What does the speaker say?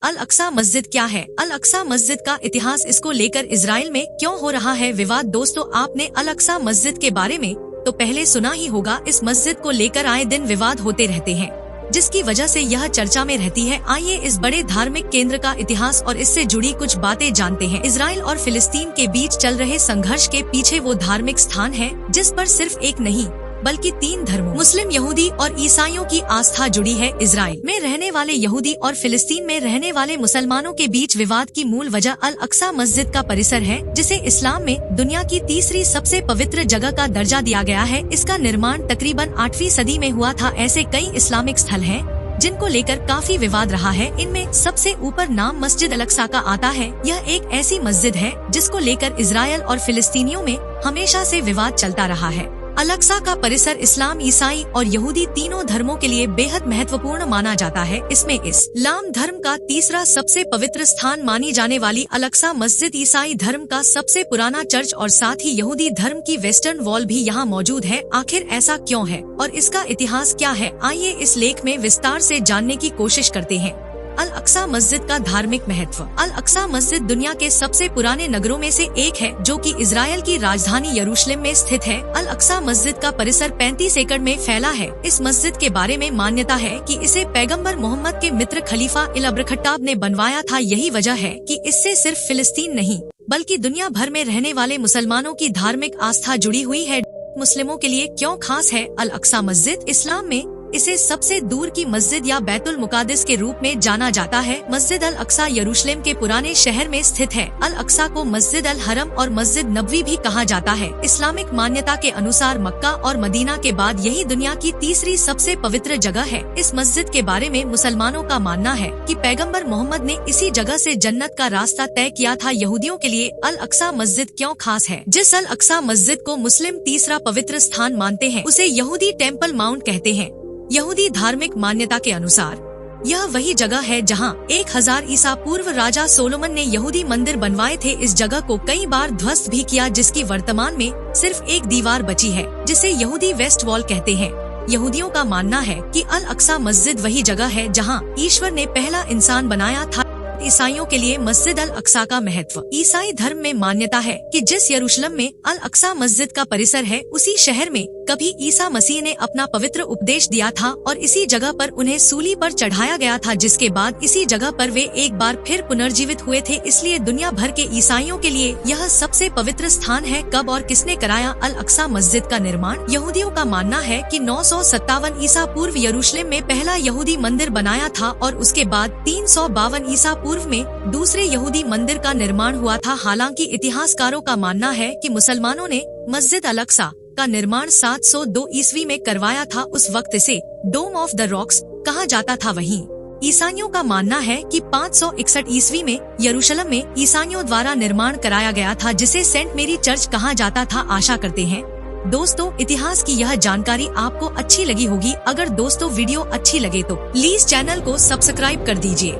अल अक्सा मस्जिद क्या है? अल अक्सा मस्जिद का इतिहास, इसको लेकर इजराइल में क्यों हो रहा है विवाद। दोस्तों, आपने अल अक्सा मस्जिद के बारे में तो पहले सुना ही होगा। इस मस्जिद को लेकर आए दिन विवाद होते रहते हैं, जिसकी वजह से यह चर्चा में रहती है। आइए इस बड़े धार्मिक केंद्र का इतिहास और इससे जुड़ी कुछ बातें जानते हैं। इजराइल और फिलिस्तीन के बीच चल रहे संघर्ष के पीछे वो धार्मिक स्थान है जिस पर सिर्फ एक नहीं बल्कि 3 धर्मों मुस्लिम, यहूदी और ईसाइयों की आस्था जुड़ी है। इजराइल में रहने वाले यहूदी और फिलिस्तीन में रहने वाले मुसलमानों के बीच विवाद की मूल वजह अल अक्सा मस्जिद का परिसर है, जिसे इस्लाम में दुनिया की तीसरी सबसे पवित्र जगह का दर्जा दिया गया है। इसका निर्माण तकरीबन 8वीं सदी में हुआ था। ऐसे कई इस्लामिक स्थल हैं जिनको लेकर काफी विवाद रहा है। इनमें सबसे ऊपर नाम मस्जिद अल अक्सा का आता है। यह एक ऐसी मस्जिद है जिसको लेकर इजराइल और फिलिस्तीनियों में हमेशा से विवाद चलता रहा है। अल अक्सा का परिसर इस्लाम, ईसाई और यहूदी तीनों धर्मों के लिए बेहद महत्वपूर्ण माना जाता है। इसमें इस्लाम धर्म का तीसरा सबसे पवित्र स्थान मानी जाने वाली अल अक्सा मस्जिद, ईसाई धर्म का सबसे पुराना चर्च और साथ ही यहूदी धर्म की वेस्टर्न वॉल भी यहाँ मौजूद है। आखिर ऐसा क्यों है और इसका इतिहास क्या है, आइए इस लेख में विस्तार से जानने की कोशिश करते हैं। अल अक्सा मस्जिद का धार्मिक महत्व। अल अक्सा मस्जिद दुनिया के सबसे पुराने नगरों में से एक है, जो कि इजराइल की राजधानी यरूशलेम में स्थित है। अल अक्सा मस्जिद का परिसर 35 एकड़ में फैला है। इस मस्जिद के बारे में मान्यता है कि इसे पैगंबर मोहम्मद के मित्र खलीफा इब्न खत्ताब ने बनवाया था। यही वजह है कि इससे सिर्फ फिलिस्तीन नहीं बल्कि दुनिया भर में रहने वाले मुसलमानों की धार्मिक आस्था जुड़ी हुई है। मुस्लिमों के लिए क्यों खास है अल अक्सा मस्जिद? इस्लाम में इसे सबसे दूर की मस्जिद या बैतुल मुकाद्दस के रूप में जाना जाता है। मस्जिद अल अक्सा यरूशलेम के पुराने शहर में स्थित है। अल अक्सा को मस्जिद अल हरम और मस्जिद नबवी भी कहा जाता है। इस्लामिक मान्यता के अनुसार मक्का और मदीना के बाद यही दुनिया की तीसरी सबसे पवित्र जगह है। इस मस्जिद के बारे में मुसलमानों का मानना है कि पैगंबर मोहम्मद ने इसी जगह से जन्नत का रास्ता तय किया था। यहूदियों के लिए अल अक्सा मस्जिद क्यों खास है? जिस अल अक्सा मस्जिद को मुस्लिम तीसरा पवित्र स्थान मानते हैं, उसे यहूदी टेम्पल माउंट कहते हैं। यहूदी धार्मिक मान्यता के अनुसार यह वही जगह है जहां 1000 ईसा पूर्व राजा सोलोमन ने यहूदी मंदिर बनवाए थे। इस जगह को कई बार ध्वस्त भी किया, जिसकी वर्तमान में सिर्फ एक दीवार बची है, जिसे यहूदी वेस्ट वॉल कहते हैं। यहूदियों का मानना है कि अल अक्सा मस्जिद वही जगह है जहां ईश्वर ने पहला इंसान बनाया था। ईसाइयों के लिए मस्जिद अल अक्सा का महत्व। ईसाई धर्म में मान्यता है कि जिस यरूशलेम में अल अक्सा मस्जिद का परिसर है, उसी शहर में कभी ईसा मसीह ने अपना पवित्र उपदेश दिया था और इसी जगह पर उन्हें सूली पर चढ़ाया गया था, जिसके बाद इसी जगह पर वे एक बार फिर पुनर्जीवित हुए थे। इसलिए दुनिया भर के ईसाइयों के लिए यह सबसे पवित्र स्थान है। कब और किसने कराया अल अक्सा मस्जिद का निर्माण? यहूदियों का मानना है कि 957 ईसा पूर्व यरूशलेम में पहला यहूदी मंदिर बनाया था और उसके बाद 352 ईसा पूर्व में दूसरे यहूदी मंदिर का निर्माण हुआ था। हालांकि इतिहासकारों का मानना है कि मुसलमानों ने मस्जिद अल अक्सा का निर्माण 702 ईस्वी में करवाया था। उस वक्त इसे डोम ऑफ द रॉक्स कहा जाता था। वहीं ईसाइयों का मानना है कि 561 ईस्वी में यरूशलेम में ईसाइयों द्वारा निर्माण कराया गया था, जिसे सेंट मेरी चर्च कहा जाता था। आशा करते हैं दोस्तों इतिहास की यह जानकारी आपको अच्छी लगी होगी। अगर दोस्तों वीडियो अच्छी लगे तो प्लीज चैनल को सब्सक्राइब कर दीजिए।